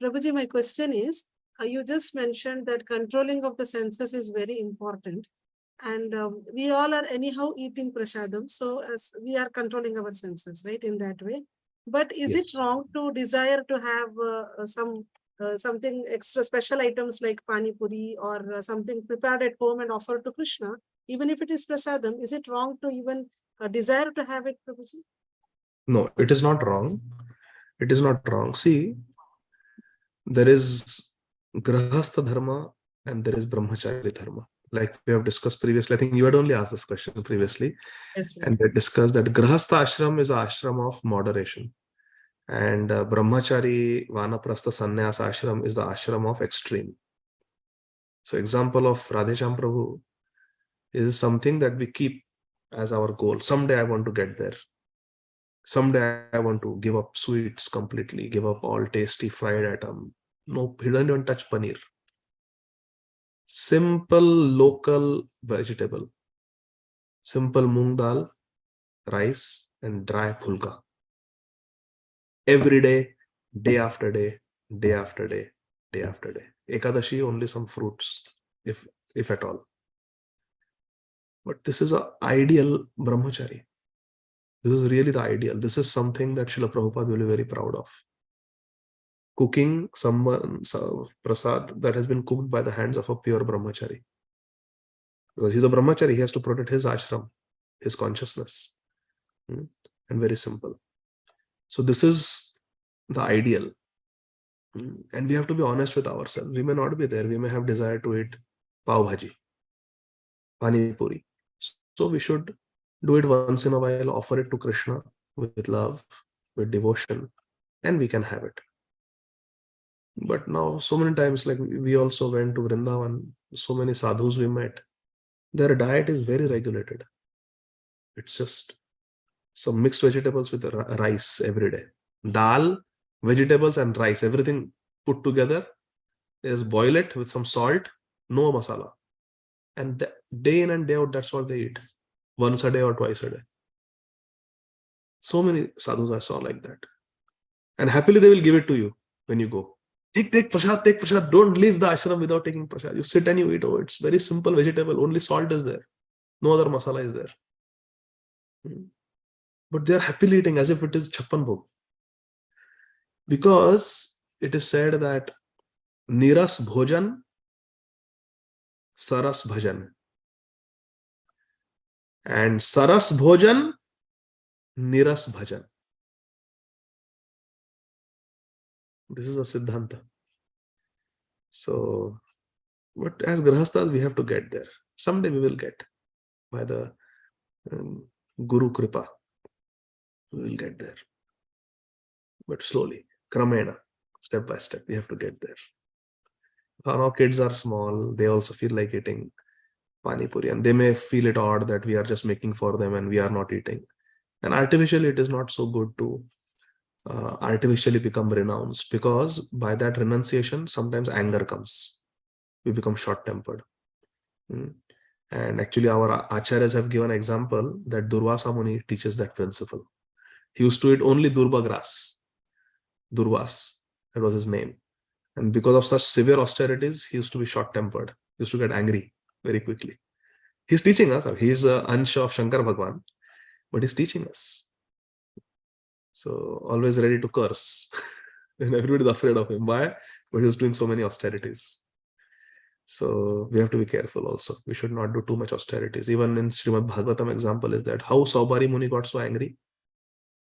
Prabhuji, my question is, you just mentioned that controlling of the senses is very important. And we all are anyhow eating prasadam. So as we are controlling our senses, right, in that way. But is it wrong to desire to have something extra special items like pani puri or something prepared at home and offered to Krishna, even if it is prasadam? Is it wrong to even desire to have it, Prabhuji? No, it is not wrong. It is not wrong. See, there is grahastha dharma and there is brahmachari dharma. Like we have discussed previously, I think you had only asked this question previously. Yes, and we discussed that grahastha ashram is an ashram of moderation. And brahmachari, vanaprastha, sannyas ashram is the ashram of extreme. So example of Radhesham Prabhu is something that we keep as our goal. Someday I want to get there. Someday I want to give up sweets completely, give up all tasty fried item. No, he doesn't even touch paneer. Simple local vegetable. Simple moong dal, rice, and dry pulka. Every day, day after day, day after day, day after day. Ekadashi, only some fruits, if at all. But this is an ideal brahmachari. This is really the ideal. This is something that Srila Prabhupada will be very proud of. Cooking prasad that has been cooked by the hands of a pure brahmachari. Because he's a brahmachari, he has to protect his ashram, his consciousness. And very simple. So this is the ideal. And we have to be honest with ourselves. We may not be there. We may have desire to eat pav bhaji, pani puri. So we should do it once in a while, offer it to Krishna with love, with devotion, and we can have it. But now, so many times, like we also went to Vrindavan, so many sadhus we met, their diet is very regulated. It's just some mixed vegetables with rice every day. Dal, vegetables and rice, everything put together. They just boil it with some salt, no masala. And day in and day out, that's what they eat. Once a day or twice a day. So many sadhus I saw like that. And happily they will give it to you when you go. Take prasad, don't leave the ashram without taking prasad. You sit and you eat. Oh, it's very simple vegetable. Only salt is there. No other masala is there. But they are happily eating as if it is chappan bhog. Because it is said that niras bhojan Saras Bhajan. And Saras Bhojan, Niras Bhajan. This is a Siddhanta. So, but as Grahasthas, we have to get there. Someday we will get by the Guru Kripa. We will get there. But slowly, Kramena, step by step, we have to get there. Our kids are small, they also feel like eating Pani Puri, and they may feel it odd that we are just making for them and we are not eating. And artificially, it is not so good to artificially become renounced, because by that renunciation, sometimes anger comes. We become short-tempered. And actually, our acharyas have given example that Durvasa Muni teaches that principle. He used to eat only Durva grass. Durvas, that was his name. And because of such severe austerities, he used to be short-tempered. He used to get angry very quickly. He's teaching us. He's an ansha of Shankar Bhagwan, but he's teaching us. So always ready to curse. And everybody is afraid of him. Why? Because he's doing so many austerities. So we have to be careful also. We should not do too much austerities. Even in Śrīmad Bhagavatam, example is that how Saubhari Muni got so angry.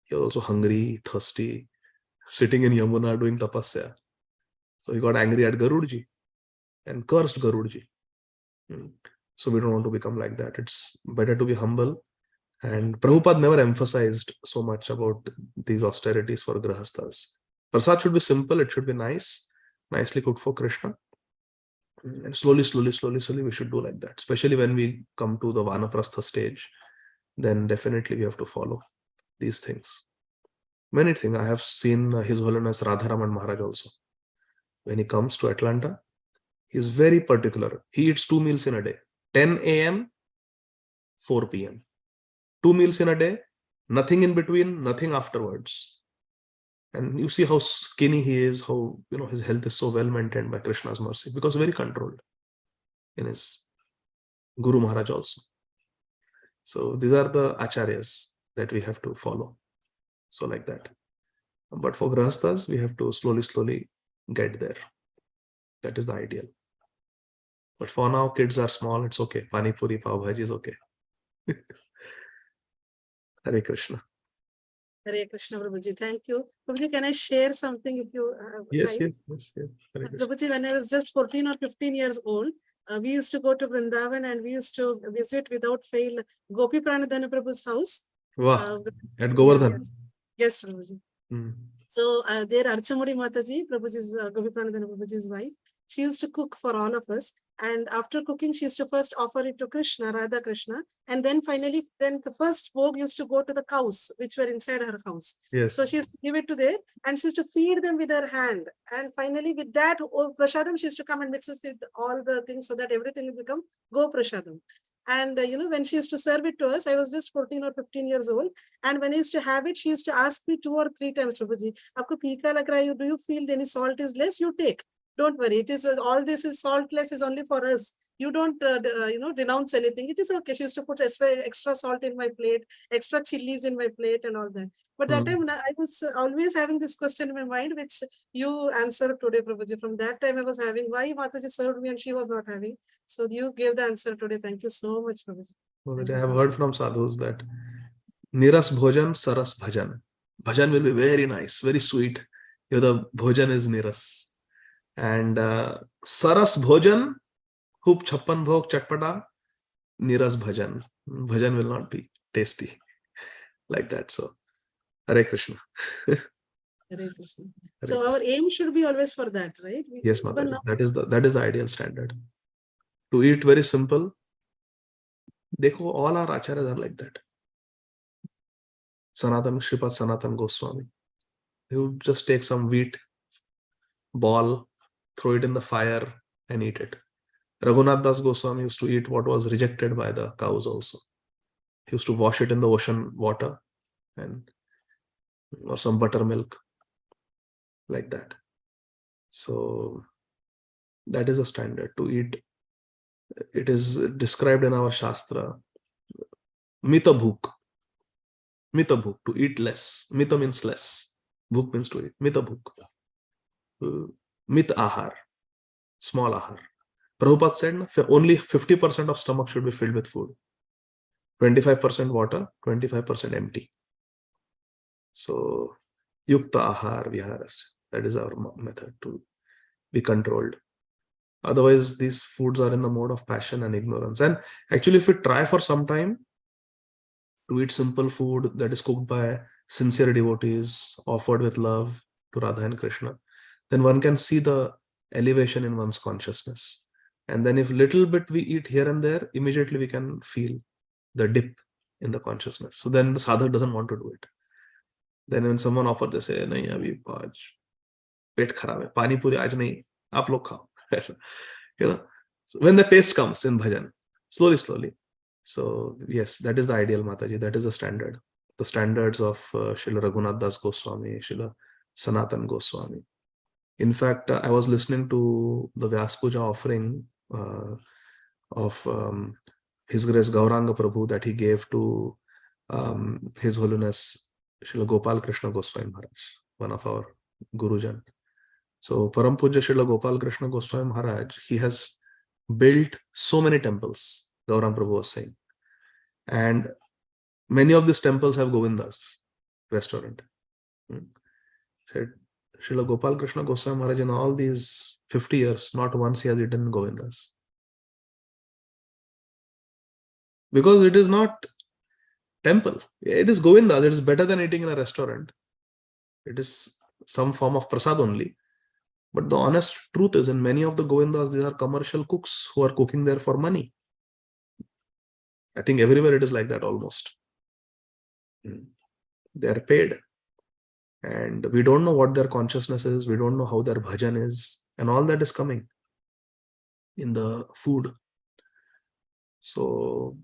He was also hungry, thirsty, sitting in Yamuna doing tapasya. So he got angry at Garudji and cursed Garudji. So we don't want to become like that. It's better to be humble. And Prabhupada never emphasized so much about these austerities for Grahasthas. Prasad should be simple, it should be nice, nicely cooked for Krishna. And slowly, we should do like that. Especially when we come to the Vanaprastha stage, then definitely we have to follow these things. Many things. I have seen His Holiness Radharaman Maharaj also. When he comes to Atlanta, he is very particular. He eats 2 meals in a day, 10 a.m., 4 p.m. 2 meals in a day, nothing in between, nothing afterwards. And you see how skinny he is, how his health is so well maintained by Krishna's mercy, because very controlled in his Guru Maharaj also. So these are the acharyas that we have to follow. So like that. But for Grahasthas, we have to slowly get there. That is the ideal. But for now, kids are small, it's okay. Pani Puri, Pav Bhaji is okay. Hare Krishna. Hare Krishna, Prabhuji. Thank you. Prabhuji, can I share something if you have Yes. time? Yes. Hare Krishna. Prabhuji, when I was just 14 or 15 years old, we used to go to Vrindavan and we used to visit without fail Gopi Pranadhana Prabhu's house. Wow. At Govardhan. Yes, Prabhuji. So there Archamudi Mataji, Prabhuji's Gopi Pranadhana Prabhuji's wife, she used to cook for all of us. And after cooking, she used to first offer it to Krishna, Radha Krishna. And then finally, the first vogue used to go to the cows, which were inside her house. Yes. So she used to give it to them and she used to feed them with her hand. And finally, with that, Prashadam, she used to come and mix it with all the things so that everything will become Go Prashadam. And when she used to serve it to us, I was just 14 or 15 years old. And when I used to have it, she used to ask me 2 or 3 times, Prabhuji, Aapko phika lag raha hai, do you feel any salt is less? You take. Don't worry. It is all this is saltless is only for us. You don't denounce anything. It is okay. She used to put extra salt in my plate, extra chilies in my plate, and all that. But that time I was always having this question in my mind, which you answered today, Prabhuji. From that time I was having, why Mataji served me and she was not having. So you gave the answer today. Thank you so much, Prabhuji. I have heard from sadhus that Niras Bhojan, Saras Bhajan. Bhajan will be very nice, very sweet. The Bhojan is Niras. And Saras Bhojan, Hoop Chappan Bhog Chatpada, Niras Bhajan. Bhajan will not be tasty like that. So, Hare Krishna. Hare Krishna. So our aim should be always for that, right? Yes, Mother. That is the ideal standard. To eat very simple. Dekho, all our acharyas are like that. Shripad Sanatan Goswami. He would just take some wheat ball, throw it in the fire and eat it. Raghunath Das Goswami used to eat what was rejected by the cows also. He used to wash it in the ocean water or some buttermilk, like that. So that is a standard to eat. It is described in our Shastra. Mita bhuk. Mita bhuk, to eat less. Mita means less. Bhuk means to eat. Mita bhuk. Mit ahar, small ahar. Prabhupada said only 50% of stomach should be filled with food, 25% water, 25% empty. So, yukta ahar viharas. That is our method to be controlled. Otherwise, these foods are in the mode of passion and ignorance. And actually, if we try for some time to eat simple food that is cooked by sincere devotees, offered with love to Radha and Krishna, then one can see the elevation in one's consciousness. And then if little bit we eat here and there, immediately we can feel the dip in the consciousness. So then the sadhak doesn't want to do it. Then when someone offers, they say, nahi, abhi aaj pet kharab hai, pani puri aaj nahi, aap log khao. You know, so when the taste comes in bhajan, slowly. So yes, that is the ideal, Mataji. That is the standard. The standards of Srila Raghunath Das Goswami, Srila Sanatan Goswami. In fact, I was listening to the Vyas Puja offering of His Grace Gauranga Prabhu that he gave to His Holiness Srila Gopal Krishna Goswami Maharaj, one of our Gurujan. So Param Puja Srila Gopal Krishna Goswami Maharaj, he has built so many temples, Gauranga Prabhu was saying. And many of these temples have Govinda's restaurant. Said Srila Gopal Krishna Goswami Maharaj, in all these 50 years, not once he has eaten Govinda's. Because it is not temple. It is Govinda's. It is better than eating in a restaurant. It is some form of prasad only. But the honest truth is, in many of the Govindas, these are commercial cooks who are cooking there for money. I think everywhere it is like that almost. They are paid. And we don't know what their consciousness is. We don't know how their bhajan is. And all that is coming in the food. So,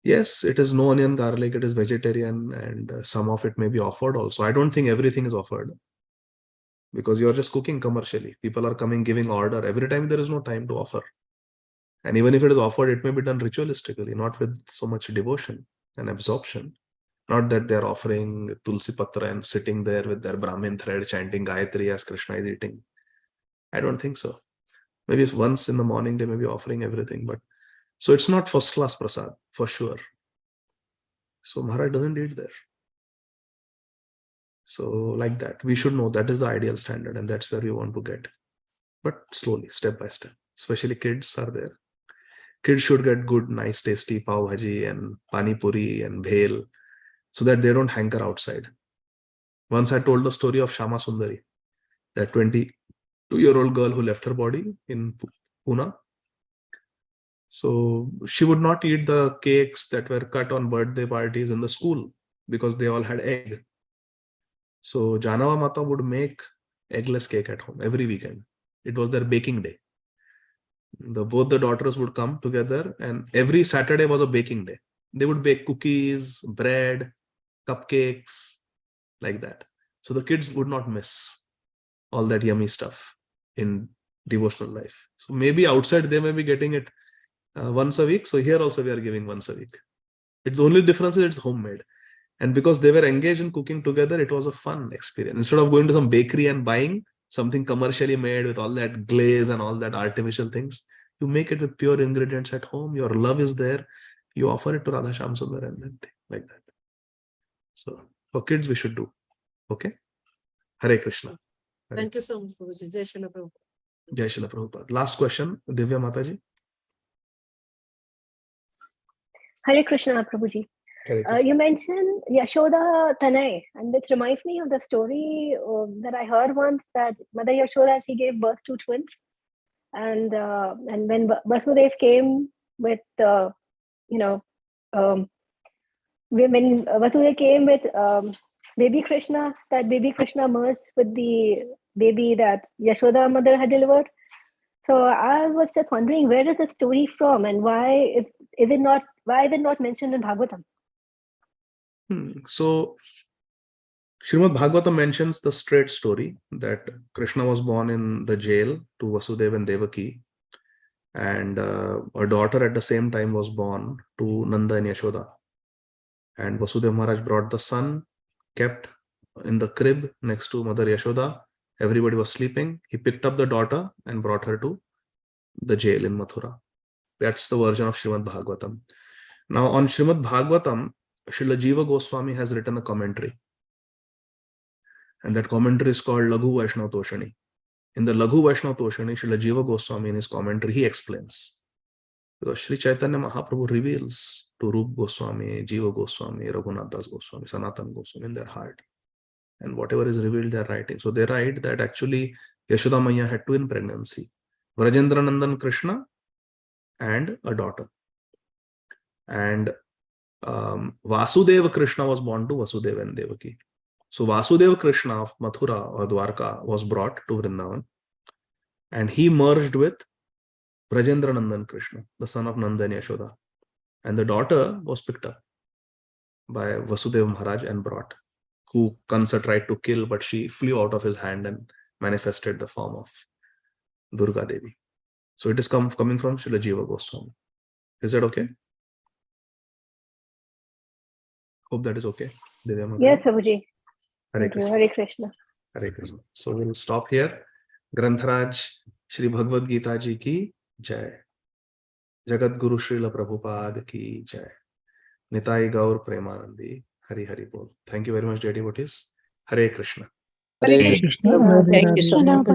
yes, it is no onion garlic. It is vegetarian. And some of it may be offered also. I don't think everything is offered. Because you're just cooking commercially. People are coming, giving order. Every time there is no time to offer. And even if it is offered, it may be done ritualistically, not with so much devotion and absorption. Not that they're offering Tulsi Patra and sitting there with their Brahmin thread chanting Gayatri as Krishna is eating. I don't think so. Maybe once in the morning they may be offering everything. But so it's not first class prasad, for sure. So Maharaj doesn't eat there. So like that, we should know that is the ideal standard and that's where we want to get. But slowly, step by step, especially kids are there. Kids should get good, nice, tasty pav bhaji and pani puri and bhel so that they don't hanker outside. Once I told the story of Shama Sundari, that 22-year-old girl who left her body in Pune. So she would not eat the cakes that were cut on birthday parties in the school because they all had egg. So Janava Mata would make eggless cake at home every weekend. It was their baking day. Both the daughters would come together and every Saturday was a baking day. They would bake cookies, bread, cupcakes, like that. So the kids would not miss all that yummy stuff in devotional life. So maybe outside they may be getting it once a week. So here also we are giving once a week. It's the only difference is it's homemade. And because they were engaged in cooking together, it was a fun experience. Instead of going to some bakery and buying something commercially made with all that glaze and all that artificial things, you make it with pure ingredients at home. Your love is there. You offer it to Radha Shyam Sundar and then like that. So for kids, we should do. Okay? Hare Krishna. Thank you so much, Prabhuji. Jai Srila Prabhupada. Jai Srila Prabhupada. Last question, Divya Mataji. Hare Krishna, Prabhuji. You mentioned Yashoda Tanai, and this reminds me of the story that I heard once that Mother Yashoda, she gave birth to twins, and when Vasudev came with when Vasudev came with baby Krishna, that baby Krishna merged with the baby that Yashoda mother had delivered. So I was just wondering, where is the story from, and why is it not mentioned in Bhagavatam? So Śrīmad Bhagavatam mentions the straight story that Krishna was born in the jail to Vasudeva and Devaki, and a daughter at the same time was born to Nanda and Yashoda. And Vasudeva Maharaj brought the son, kept in the crib next to Mother Yashoda. Everybody was sleeping. He picked up the daughter and brought her to the jail in Mathura. That's the version of Śrīmad Bhagavatam. Now on Śrīmad Bhagavatam, Srila Jiva Goswami has written a commentary. And that commentary is called Laghu Vaishnava Toshani. In the Laghu Vaishnava Toshani, Srila Jiva Goswami in his commentary, he explains. Because Sri Chaitanya Mahaprabhu reveals to Rupa Goswami, Jiva Goswami, Raghunath Das Goswami, Sanatana Goswami in their heart. And whatever is revealed, they are writing. So they write that actually Yashoda Maya had twin pregnancy. Vrajendra Nandan Krishna and a daughter. And Vasudeva Krishna was born to Vasudeva and Devaki. So Vasudeva Krishna of Mathura or Dwarka was brought to Vrindavan. And he merged with Vrajendra Nandan Krishna, the son of Nanda and Yashoda. And the daughter was picked up by Vasudeva Maharaj and brought, who Kansa tried to kill, but she flew out of his hand and manifested the form of Durga Devi. So it is coming from Srila Jiva Goswami. Is that okay? Hope that is okay. Yes, Prabhuji. Hare Thank you. Krishna. Hare Krishna. Hare Krishna. So we'll stop here. Grantharaj Shri Bhagavad Gita ji ki jai. Jagat Guru Srila Prabhupada ki jai. Nitai Gaur Premanandi. Hari Hari Bol. Thank you very much, dear devotees. Hare Krishna. Hare Krishna. Thank you so much.